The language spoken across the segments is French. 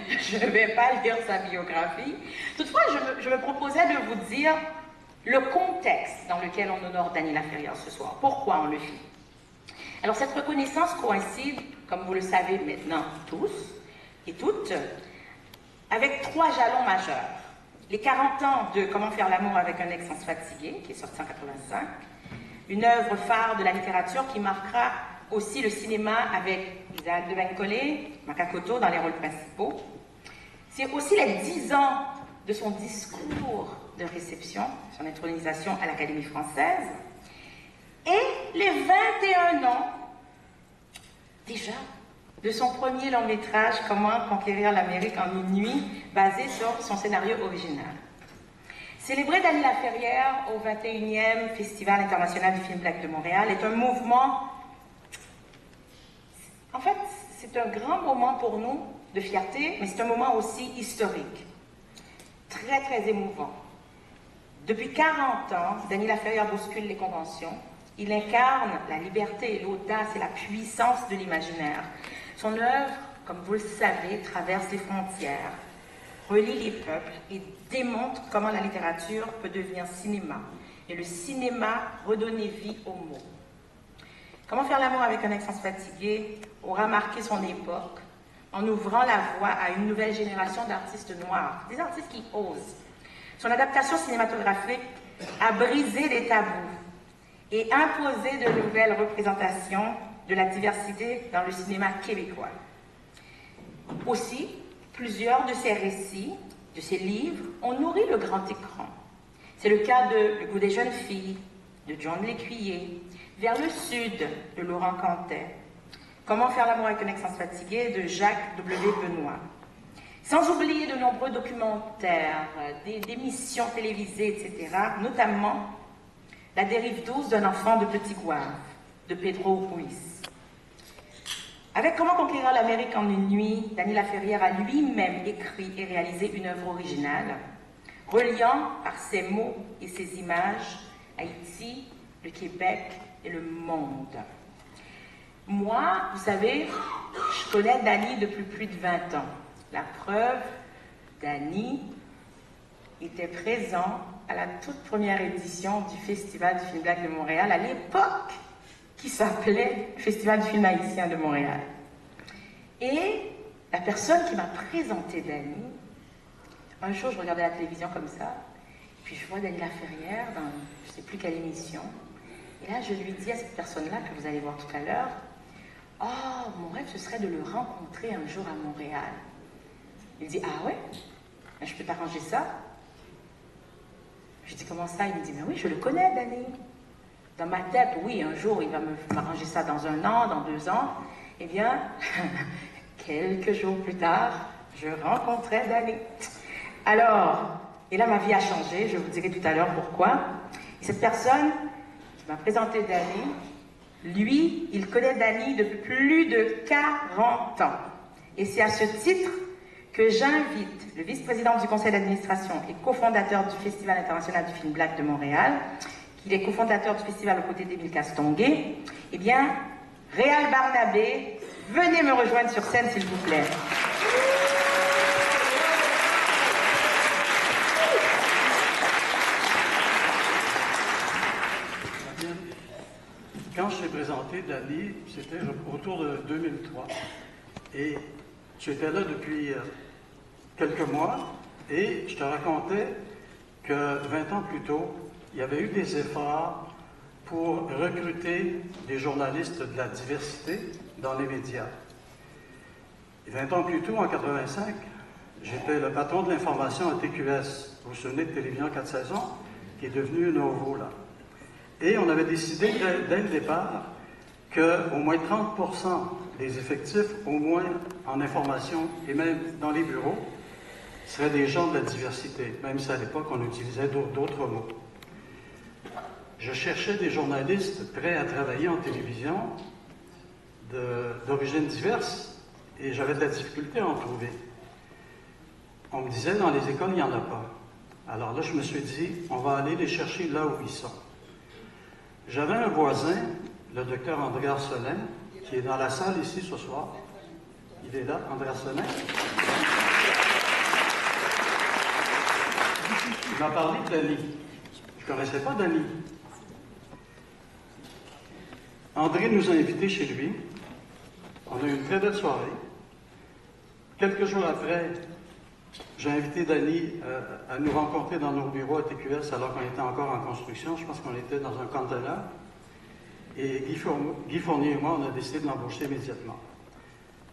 je ne vais pas lire sa biographie. Toutefois, je me proposais de vous dire le contexte dans lequel on honore Dany Laferrière ce soir. Pourquoi on le fit? Alors, cette reconnaissance coïncide, comme vous le savez maintenant tous et toutes, avec 3 jalons majeurs. Les 40 ans de Comment faire l'amour avec un ex sans se fatiguer, qui est sorti en 1985, une œuvre phare de la littérature qui marquera aussi le cinéma avec Isaac de Bencolé, Makakoto dans les rôles principaux. C'est aussi les 10 ans de son discours de réception, son intronisation à l'Académie française, et les 21 ans, déjà, de son premier long métrage, Comment conquérir l'Amérique en une nuit, basé sur son scénario original. Célébrer Dany Laferrière au 21e Festival international du film black de Montréal est un mouvement, en fait, c'est un grand moment pour nous de fierté, mais c'est un moment aussi historique, très très émouvant. Depuis 40 ans, Dany Laferrière bouscule les conventions. Il incarne la liberté, l'audace et la puissance de l'imaginaire. Son œuvre, comme vous le savez, traverse les frontières, relie les peuples et démontre comment la littérature peut devenir cinéma et le cinéma redonner vie aux mots. Comment faire l'amour avec un ex sans se fatiguer aura marqué son époque en ouvrant la voie à une nouvelle génération d'artistes noirs, des artistes qui osent. Son adaptation cinématographique a brisé les tabous et imposé de nouvelles représentations de la diversité dans le cinéma québécois. Aussi, plusieurs de ses récits, de ses livres, ont nourri le grand écran. C'est le cas de Le goût des jeunes filles, de John Lécuyer, Vers le sud, de Laurent Cantet, Comment faire l'amour avec un ex sans se fatiguer, de Jacques W. Benoît. Sans oublier de nombreux documentaires, des émissions télévisées, etc., notamment La dérive douce d'un enfant de Petit Gouave, de Pedro Ruiz. Avec Comment conquérir l'Amérique en une nuit, Dany Laferrière a lui-même écrit et réalisé une œuvre originale, reliant par ses mots et ses images Haïti, le Québec et le monde. Moi, vous savez, je connais Dany depuis plus de 20 ans. La preuve, Dany était présent à la toute première édition du Festival du film black de Montréal, à l'époque qui s'appelait Festival du film haïtien de Montréal. Et la personne qui m'a présenté Dany, un jour je regardais la télévision comme ça, puis je vois Dany Laferrière dans je ne sais plus quelle émission, et là je lui dis à cette personne-là que vous allez voir tout à l'heure, « Oh, mon rêve ce serait de le rencontrer un jour à Montréal. » Il dit, « Ah ouais? Ben, je peux t'arranger ça? » Je dis, « Comment ça? » Il me dit, « Mais oui, je le connais, Dany. » Dans ma tête, oui, un jour, il va m'arranger ça dans 1 an, dans 2 ans. Eh bien, quelques jours plus tard, je rencontrais Dany. Alors, et là, ma vie a changé, je vous dirai tout à l'heure pourquoi. Et cette personne qui m'a présenté Dany, lui, il connaît Dany depuis plus de 40 ans. Et c'est à ce titre que j'invite le vice-président du conseil d'administration et cofondateur du Festival international du film black de Montréal, qu'il est cofondateur du festival aux côtés d'Émile Castonguay, eh bien, Réal Barnabé, venez me rejoindre sur scène, s'il vous plaît. Quand je t'ai présenté, Dany, c'était autour de 2003. Et tu étais là depuis quelques mois, et je te racontais que 20 ans plus tôt, il y avait eu des efforts pour recruter des journalistes de la diversité dans les médias. Et 20 ans plus tôt, en 85, j'étais le patron de l'information à TQS. Vous vous souvenez de Télévision 4 saisons, qui est devenu Novo, là. Et on avait décidé dès le départ qu'au moins 30% des effectifs, au moins en information et même dans les bureaux, seraient des gens de la diversité, même si à l'époque on utilisait d'autres mots. Je cherchais des journalistes prêts à travailler en télévision d'origine diverse et j'avais de la difficulté à en trouver. On me disait dans les écoles, il n'y en a pas. Alors là, je me suis dit, on va aller les chercher là où ils sont. J'avais un voisin, le docteur André Arsenin, qui est dans la salle ici ce soir. Il est là, André Arsenin. il m'a parlé de Danny. Je ne connaissais pas Danny. André nous a invités chez lui. On a eu une très belle soirée. Quelques jours après, j'ai invité Danny à nous rencontrer dans nos bureaux à TQS alors qu'on était encore en construction. Je pense qu'on était dans un conteneur. Et Guy Fournier et moi, on a décidé de l'embaucher immédiatement.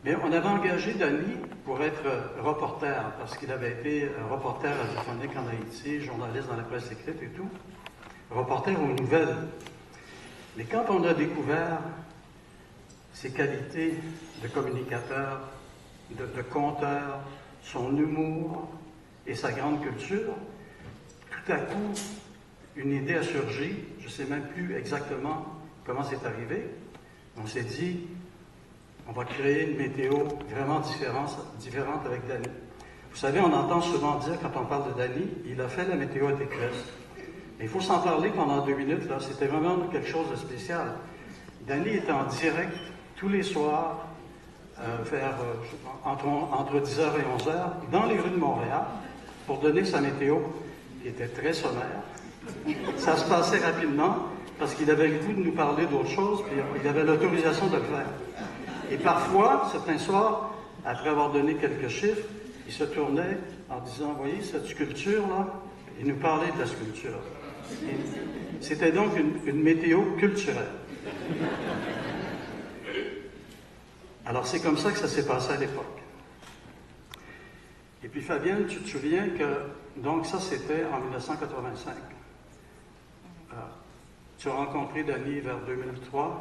Mais on avait engagé Danny pour être reporter, parce qu'il avait été reporter radiophonique en Haïti, journaliste dans la presse écrite et tout, reporter aux nouvelles. Mais quand on a découvert ses qualités de communicateur, de conteur, son humour et sa grande culture, tout à coup, une idée a surgi, je ne sais même plus exactement comment c'est arrivé. On s'est dit, on va créer une météo vraiment différente avec Danny. Vous savez, on entend souvent dire, quand on parle de Danny, il a fait la météo à TQS. Mais il faut s'en parler pendant 2 minutes, là. C'était vraiment quelque chose de spécial. Danny était en direct tous les soirs, entre 10h et 11h, dans les rues de Montréal, pour donner sa météo, qui était très sommaire. Ça se passait rapidement, parce qu'il avait le goût de nous parler d'autre chose, puis il avait l'autorisation de le faire. Et parfois, certains soirs, après avoir donné quelques chiffres, il se tournait en disant, voyez, cette sculpture-là, il nous parlait de la sculpture. C'était donc une météo culturelle. Alors, c'est comme ça que ça s'est passé à l'époque. Et puis, Fabienne, tu te souviens que, donc ça, c'était en 1985. Tu as rencontré Danny vers 2003.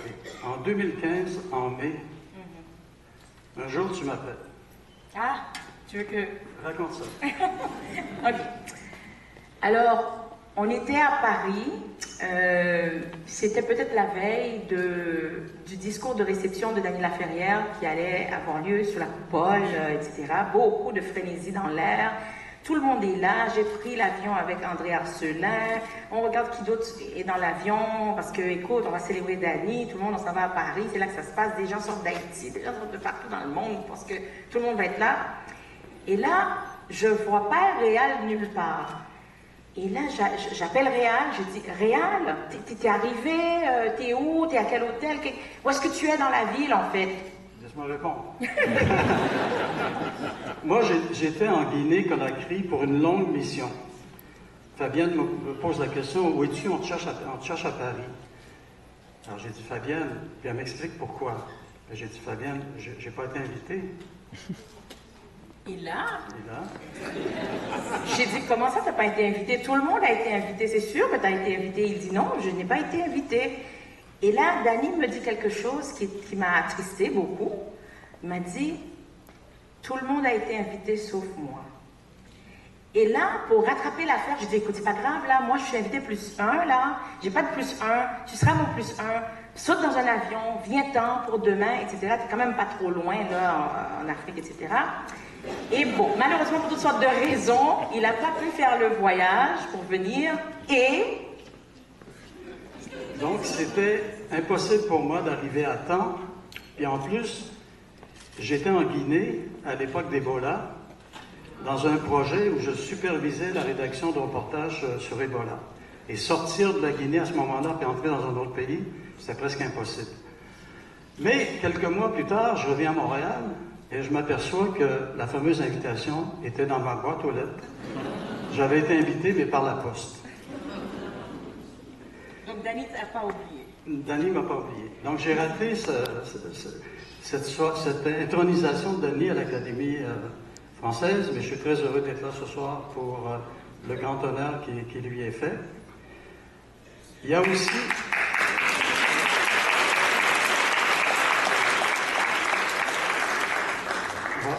Et en 2015, en mai, un jour, tu m'appelles. Ah, tu veux que... Raconte ça. OK. Alors, on était à Paris. C'était peut-être la veille du discours de réception de Dany Laferrière qui allait avoir lieu sur la coupole, etc. Beaucoup de frénésie dans l'air. Tout le monde est là. J'ai pris l'avion avec André Arcelin. On regarde qui d'autre est dans l'avion parce que, écoute, on va célébrer Dany. Tout le monde, on s'en va à Paris. C'est là que ça se passe. Des gens sortent d'Haïti, des gens sortent de partout dans le monde parce que tout le monde va être là. Et là, je ne vois pas Réal nulle part. Et là, j'appelle Réal. Je dis, Réal, t'es arrivé, t'es où, t'es à quel hôtel, où est-ce que tu es dans la ville, en fait? Laisse-moi répondre. Moi, j'étais en Guinée-Conakry pour une longue mission. Fabienne me pose la question, où es-tu? On te cherche à Paris. Alors j'ai dit, Fabienne, puis elle m'explique pourquoi. J'ai dit, Fabienne, j'ai pas été invité. Et là, j'ai dit, comment ça, t'as pas été invité? Tout le monde a été invité, c'est sûr que t'as été invité. Il dit, non, je n'ai pas été invité. Et là, Dany me dit quelque chose qui m'a attristé beaucoup. Il m'a dit, tout le monde a été invité sauf moi. Et là, pour rattraper l'affaire, j'ai dit, écoute, c'est pas grave, là, moi, je suis invité +1, là. J'ai pas de +1, tu seras mon +1. Saute dans un avion, viens-t'en pour demain, etc. T'es quand même pas trop loin, là, en Afrique, etc. Et bon, malheureusement, pour toutes sortes de raisons, il n'a pas pu faire le voyage pour venir et... Donc, c'était impossible pour moi d'arriver à temps. Et en plus, j'étais en Guinée, à l'époque d'Ebola, dans un projet où je supervisais la rédaction de reportages sur Ebola. Et sortir de la Guinée à ce moment-là, puis entrer dans un autre pays, c'était presque impossible. Mais quelques mois plus tard, je reviens à Montréal, et je m'aperçois que la fameuse invitation était dans ma boîte aux lettres. J'avais été invité, mais par la poste. Donc Dany ne t'a pas oublié. Dany ne m'a pas oublié. Donc j'ai raté cette intronisation de Dany à l'Académie française, mais je suis très heureux d'être là ce soir pour le grand honneur qui lui est fait. Il y a aussi...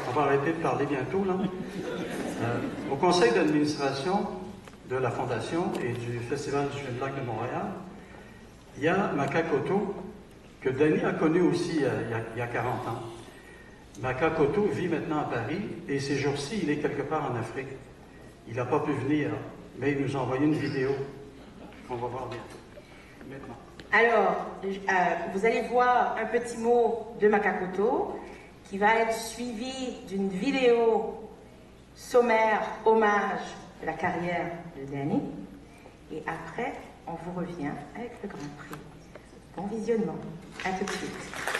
On va arrêter de parler bientôt, là. Au conseil d'administration de la Fondation et du Festival du Jeune Lac de Montréal, il y a Makakoto, que Dany a connu aussi il y a 40 ans. Makakoto vit maintenant à Paris et ces jours-ci, il est quelque part en Afrique. Il n'a pas pu venir, mais il nous a envoyé une vidéo qu'on va voir bientôt. Maintenant. Alors, vous allez voir un petit mot de Makakoto qui va être suivi d'une vidéo sommaire hommage de la carrière de Danny. Et après, on vous revient avec le Grand Prix. Bon visionnement. À tout de suite.